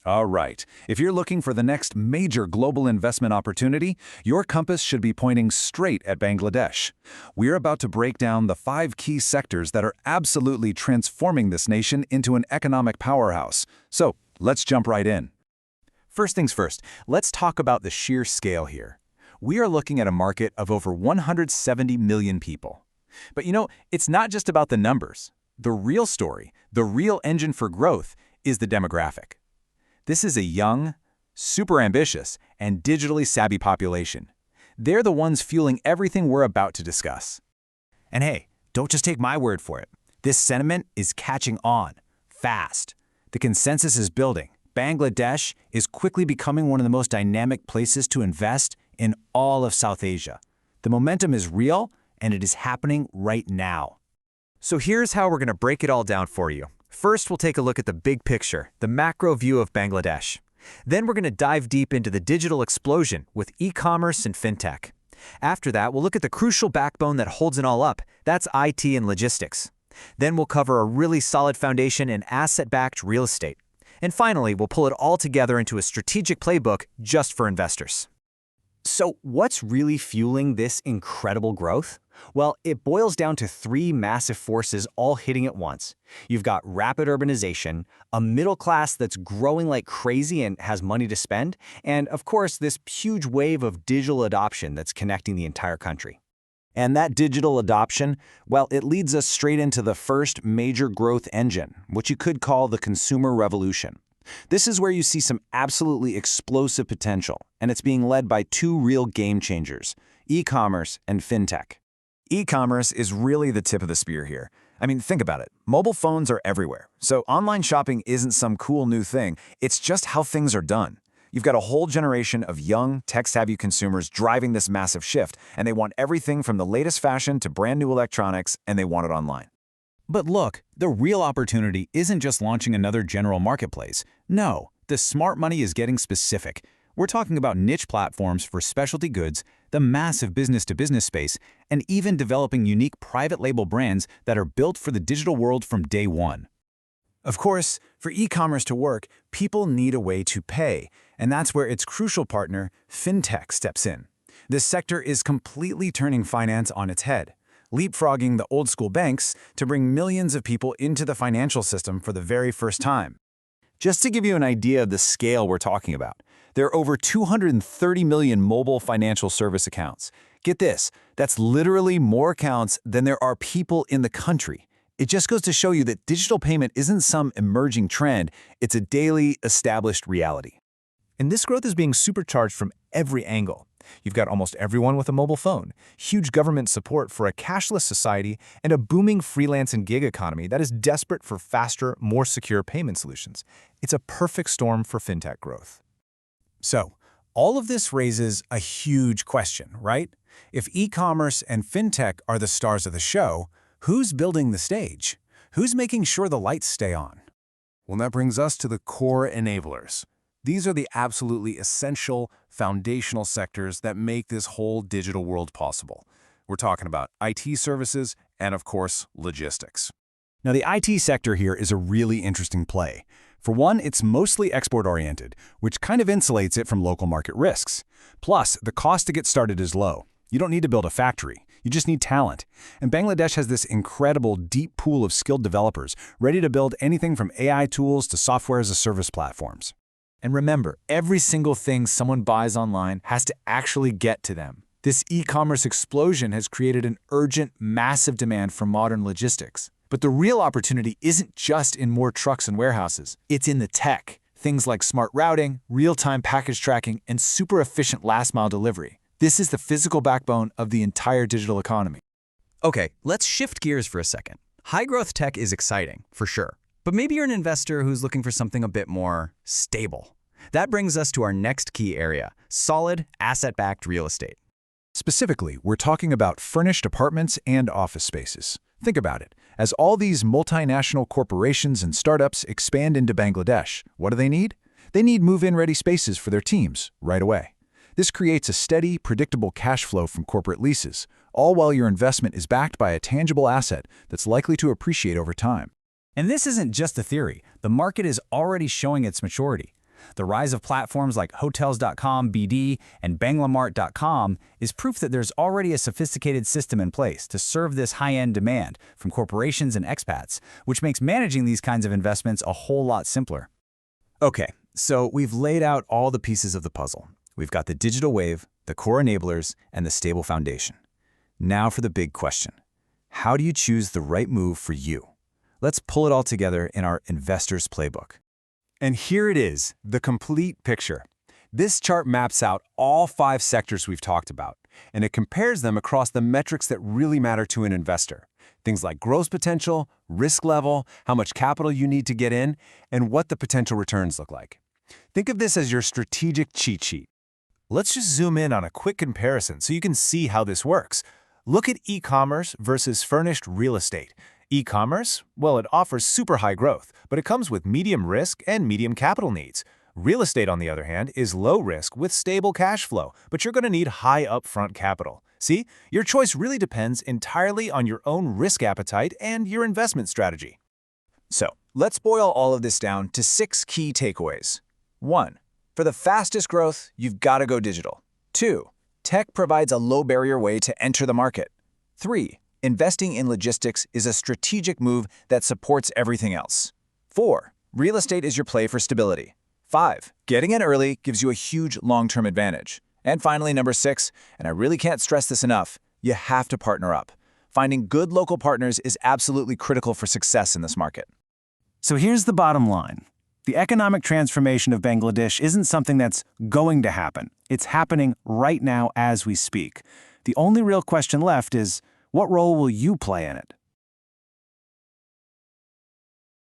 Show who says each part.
Speaker 1: All right. If you're looking for the next major global investment opportunity, your compass should be pointing straight at Bangladesh. We're about to break down the 5 key sectors that are absolutely transforming this nation into an economic powerhouse. So, let's jump right in.
Speaker 2: First things first, let's talk about the sheer scale here. We are looking at a market of over 170 million people. But it's not just about the numbers. The real story, the real engine for growth, is the demographic. This is a young, super ambitious, and digitally savvy population. They're the ones fueling everything we're about to discuss. And hey, don't just take my word for it. This sentiment is catching on, fast. The consensus is building. Bangladesh is quickly becoming one of the most dynamic places to invest in all of South Asia. The momentum is real, and it is happening right now. So here's how we're going to break it all down for you. First, we'll take a look at the big picture, the macro view of Bangladesh. Then we're going to dive deep into the digital explosion with e-commerce and FinTech. After that, we'll look at the crucial backbone that holds it all up. That's IT and logistics. Then we'll cover a really solid foundation in asset-backed real estate. And finally, we'll pull it all together into a strategic playbook just for investors. So what's really fueling this incredible growth? Well, it boils down to 3 massive forces all hitting at once. You've got rapid urbanization, a middle class that's growing like crazy and has money to spend, and of course, this huge wave of digital adoption that's connecting the entire country. And that digital adoption, well, it leads us straight into the first major growth engine, which you could call the consumer revolution. This is where you see some absolutely explosive potential, and it's being led by 2 real game changers, e-commerce and FinTech. E-commerce is really the tip of the spear here. I mean, think about it. Mobile phones are everywhere, so online shopping isn't some cool new thing. It's just how things are done. You've got a whole generation of young, tech-savvy consumers driving this massive shift, and they want everything from the latest fashion to brand new electronics, and they want it online. But look, the real opportunity isn't just launching another general marketplace. No, the smart money is getting specific. We're talking about niche platforms for specialty goods, the massive business-to-business space, and even developing unique private label brands that are built for the digital world from day one. Of course, for e-commerce to work, people need a way to pay, and that's where its crucial partner, FinTech, steps in. This sector is completely turning finance on its head, leapfrogging the old-school banks to bring millions of people into the financial system for the very first time. Just to give you an idea of the scale we're talking about, there are over 230 million mobile financial service accounts. Get this, that's literally more accounts than there are people in the country. It just goes to show you that digital payment isn't some emerging trend, it's a daily established reality. And this growth is being supercharged from every angle. You've got almost everyone with a mobile phone, huge government support for a cashless society, and a booming freelance and gig economy that is desperate for faster, more secure payment solutions. It's a perfect storm for FinTech growth. So, all of this raises a huge question, right? If e-commerce and FinTech are the stars of the show, who's building the stage? Who's making sure the lights stay on?
Speaker 1: Well, that brings us to the core enablers. These are the absolutely essential, foundational sectors that make this whole digital world possible. We're talking about IT services and, of course, logistics.
Speaker 2: Now, the IT sector here is a really interesting play. For one, it's mostly export-oriented, which kind of insulates it from local market risks. Plus, the cost to get started is low. You don't need to build a factory. You just need talent. And Bangladesh has this incredible, deep pool of skilled developers ready to build anything from AI tools to software-as-a-service platforms. And remember, every single thing someone buys online has to actually get to them. This e-commerce explosion has created an urgent, massive demand for modern logistics. But the real opportunity isn't just in more trucks and warehouses. It's in the tech. Things like smart routing, real-time package tracking, and super efficient last-mile delivery. This is the physical backbone of the entire digital economy. Okay, let's shift gears for a second. High-growth tech is exciting, for sure. But maybe you're an investor who's looking for something a bit more stable. That brings us to our next key area, solid, asset-backed real estate.
Speaker 1: Specifically, we're talking about furnished apartments and office spaces. Think about it. As all these multinational corporations and startups expand into Bangladesh, what do they need? They need move-in-ready spaces for their teams right away. This creates a steady, predictable cash flow from corporate leases, all while your investment is backed by a tangible asset that's likely to appreciate over time.
Speaker 2: And this isn't just a theory. The market is already showing its maturity. The rise of platforms like Hotels.com, BD, and Banglamart.com is proof that there's already a sophisticated system in place to serve this high-end demand from corporations and expats, which makes managing these kinds of investments a whole lot simpler. Okay, so we've laid out all the pieces of the puzzle. We've got the digital wave, the core enablers, and the stable foundation. Now for the big question. How do you choose the right move for you? Let's pull it all together in our Investor's Playbook. And here it is, the complete picture. This chart maps out all 5 sectors we've talked about, and it compares them across the metrics that really matter to an investor. Things like growth potential, risk level, how much capital you need to get in, and what the potential returns look like. Think of this as your strategic cheat sheet.
Speaker 1: Let's just zoom in on a quick comparison so you can see how this works. Look at e-commerce versus furnished real estate. E-commerce, well, it offers super high growth, but it comes with medium risk and medium capital needs. Real estate, on the other hand, is low risk with stable cash flow, but you're going to need high upfront capital. See, your choice really depends entirely on your own risk appetite and your investment strategy.
Speaker 2: So, let's boil all of this down to 6 key takeaways. 1. For the fastest growth, you've got to go digital. 2. Tech provides a low-barrier way to enter the market. 3. Investing in logistics is a strategic move that supports everything else. 4. Real estate is your play for stability. 5. Getting in early gives you a huge long-term advantage. And finally, number 6, and I really can't stress this enough, you have to partner up. Finding good local partners is absolutely critical for success in this market.
Speaker 3: So here's the bottom line. The economic transformation of Bangladesh isn't something that's going to happen. It's happening right now as we speak. The only real question left is, what role will you play in it?